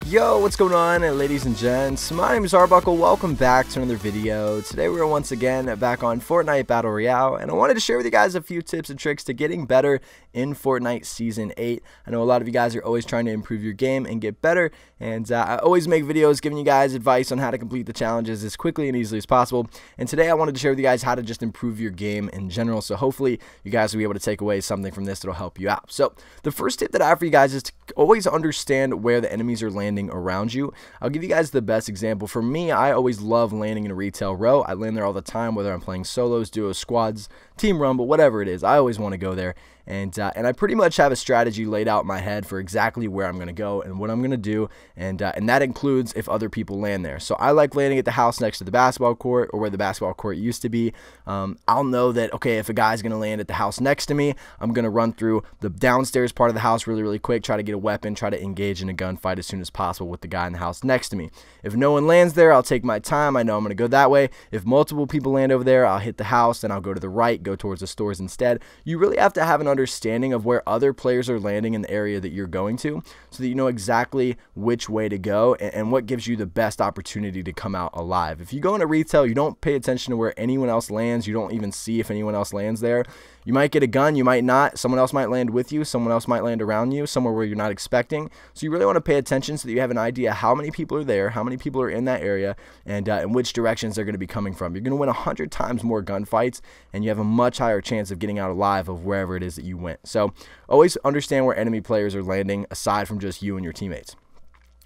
Yo, what's going on, ladies and gents? My name is Arbuckle. Welcome back to another video. Today we're once again back on Fortnite Battle Royale, and I wanted to share with you guys a few tips and tricks to getting better in Fortnite Season 8. I know a lot of you guys are always trying to improve your game and get better, and I always make videos giving you guys advice on how to complete the challenges as quickly and easily as possible. And today I wanted to share with you guys how to just improve your game in general, so hopefully you guys will be able to take away something from this that will help you out. So the first tip that I have for you guys is to always understand where the enemies are landing around you. I'll give you guys the best example. For me, I always love landing in a retail row. I land there all the time, whether I'm playing solos, duos, squads, team rumble, whatever it is. I always want to go there. And I pretty much have a strategy laid out in my head for exactly where I'm going to go and what I'm going to do, and that includes if other people land there. So I like landing at the house next to the basketball court, or where the basketball court used to be. I'll know that, okay, if a guy's going to land at the house next to me, I'm going to run through the downstairs part of the house really quick, try to get a weapon, try to engage in a gunfight as soon as possible with the guy in the house next to me. If no one lands there, I'll take my time. I know I'm going to go that way. If multiple people land over there, I'll hit the house, and I'll go to the right, go towards the stores instead. You really have to have an understanding of where other players are landing in the area that you're going to, so that you know exactly which way to go and what gives you the best opportunity to come out alive. If you go into retail, you don't pay attention to where anyone else lands. You don't even see if anyone else lands there. You might get a gun, you might not. Someone else might land with you. Someone else might land around you, somewhere where you're not expecting. So you really want to pay attention so that you have an idea how many people are there, how many people are in that area, and which directions they're going to be coming from. You're going to win 100 times more gunfights, and you have a much higher chance of getting out alive of wherever it is that you went. So always understand where enemy players are landing, aside from just you and your teammates.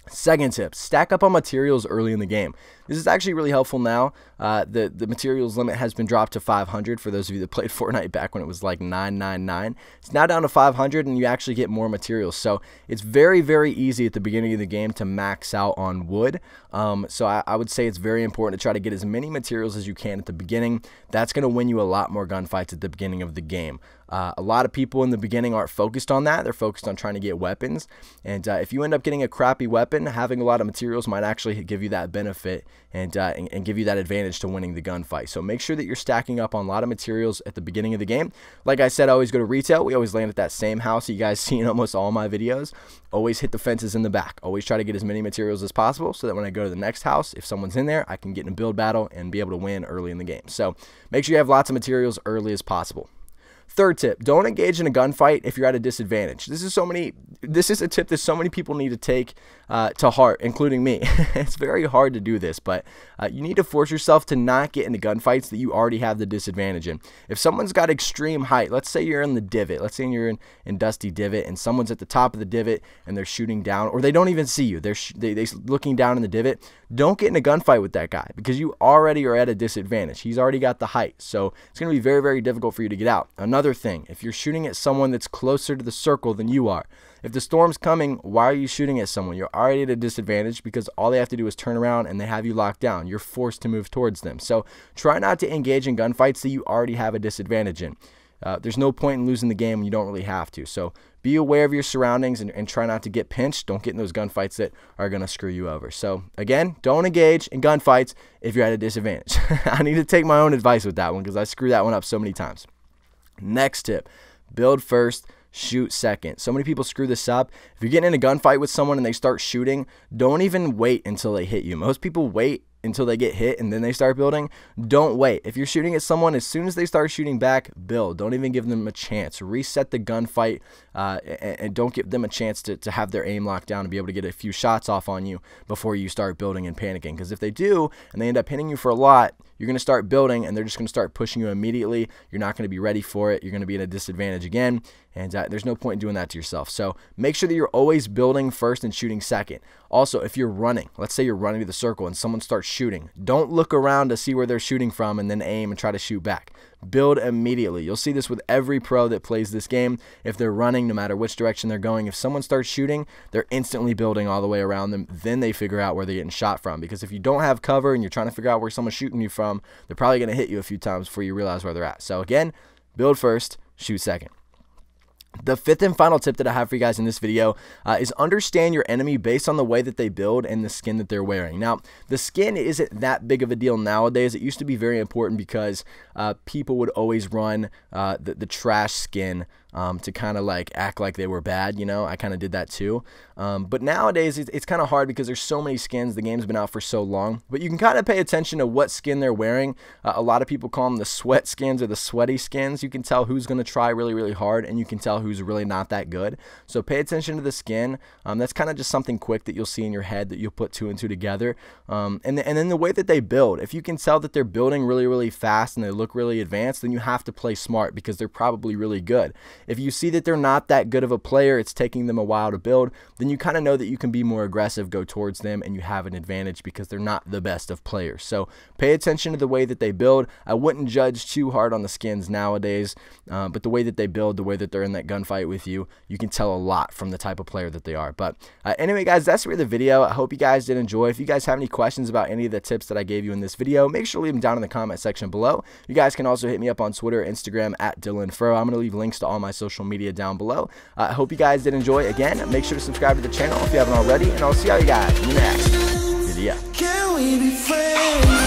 Second tip, stack up on materials early in the game. This is actually really helpful now. The materials limit has been dropped to 500 for those of you that played Fortnite back when it was like 999. It's now down to 500, and you actually get more materials. So it's very easy at the beginning of the game to max out on wood. So I would say it's very important to try to get as many materials as you can at the beginning. That's going to win you a lot more gunfights at the beginning of the game. A lot of people in the beginning aren't focused on that. They're focused on trying to get weapons. And if you end up getting a crappy weapon, having a lot of materials might actually give you that benefit and give you that advantage to winning the gunfight. So make sure that you're stacking up on a lot of materials at the beginning of the game. Like I said, I always go to retail. We always land at that same house you guys see in almost all my videos. Always hit the fences in the back. Always try to get as many materials as possible, so that when I go to the next house, if someone's in there, I can get in a build battle and be able to win early in the game. So make sure you have lots of materials early as possible. Third tip, don't engage in a gunfight if you're at a disadvantage. This is a tip that so many people need to take to heart, including me. It's very hard to do this, but you need to force yourself to not get into gunfights that you already have the disadvantage in. If someone's got extreme height, let's say you're in the divot, let's say you're in Dusty Divot, and someone's at the top of the divot and they're shooting down, or they don't even see you, they're looking down in the divot, don't get in a gunfight with that guy, because you already are at a disadvantage. He's already got the height, so it's going to be very difficult for you to get out. Another thing, if you're shooting at someone that's closer to the circle than you are, if the storm's coming, why are you shooting at someone? You're already at a disadvantage, because all they have to do is turn around and they have you locked down. You're forced to move towards them. So try not to engage in gunfights that you already have a disadvantage in. There's no point in losing the game when you don't really have to. So be aware of your surroundings and try not to get pinched. Don't get in those gunfights that are going to screw you over. So again, don't engage in gunfights if you're at a disadvantage. I need to take my own advice with that one, because I screw that one up so many times. Next tip, build first, shoot second. So many people screw this up. If you're getting in a gunfight with someone and they start shooting, don't even wait until they hit you. Most people wait until they get hit and then they start building. Don't wait. If you're shooting at someone, as soon as they start shooting back, build. Don't even give them a chance. Reset the gunfight and don't give them a chance to have their aim locked down and be able to get a few shots off on you before you start building and panicking. Because if they do and they end up hitting you for a lot, you're going to start building and they're just going to start pushing you immediately. You're not going to be ready for it. You're going to be at a disadvantage again, and there's no point in doing that to yourself. So make sure that you're always building first and shooting second. Also, if you're running, let's say you're running to the circle and someone starts shooting, don't look around to see where they're shooting from and then aim and try to shoot back. Build immediately. You'll see this with every pro that plays this game. If they're running, no matter which direction they're going, if someone starts shooting, they're instantly building all the way around them. Then they figure out where they're getting shot from. Because if you don't have cover and you're trying to figure out where someone's shooting you from, they're probably going to hit you a few times before you realize where they're at. So again, build first, shoot second. The fifth and final tip that I have for you guys in this video is understand your enemy based on the way that they build and the skin that they're wearing. Now, the skin isn't that big of a deal nowadays. It used to be very important because people would always run the trash skin to kind of like act like they were bad, you know. I kind of did that too. But nowadays it's kind of hard because there's so many skins. The game's been out for so long, but you can kind of pay attention to what skin they're wearing. A lot of people call them the sweat skins or the sweaty skins. You can tell who's going to try really, really hard, and you can tell who's really not that good. So pay attention to the skin. That's kind of just something quick that you'll see in your head that you'll put 2 and 2 together. And then the way that they build, if you can tell that they're building really, really fast and they look really advanced, then you have to play smart because they're probably really good. If you see that they're not that good of a player, it's taking them a while to build, then you kind of know that you can be more aggressive, go towards them, and you have an advantage because they're not the best of players. So pay attention to the way that they build. I wouldn't judge too hard on the skins nowadays, but the way that they build, the way that they're in that gunfight with you, you can tell a lot from the type of player that they are. But anyway, guys, that's really the video. I hope you guys did enjoy. If you guys have any questions about any of the tips that I gave you in this video, make sure to leave them down in the comment section below. You guys can also hit me up on Twitter, Instagram at DylanFurrow. I'm going to leave links to all my social media down below. I hope you guys did enjoy. Again, make sure to subscribe to the channel if you haven't already, and I'll see all you guys in the next video. Can we be friends?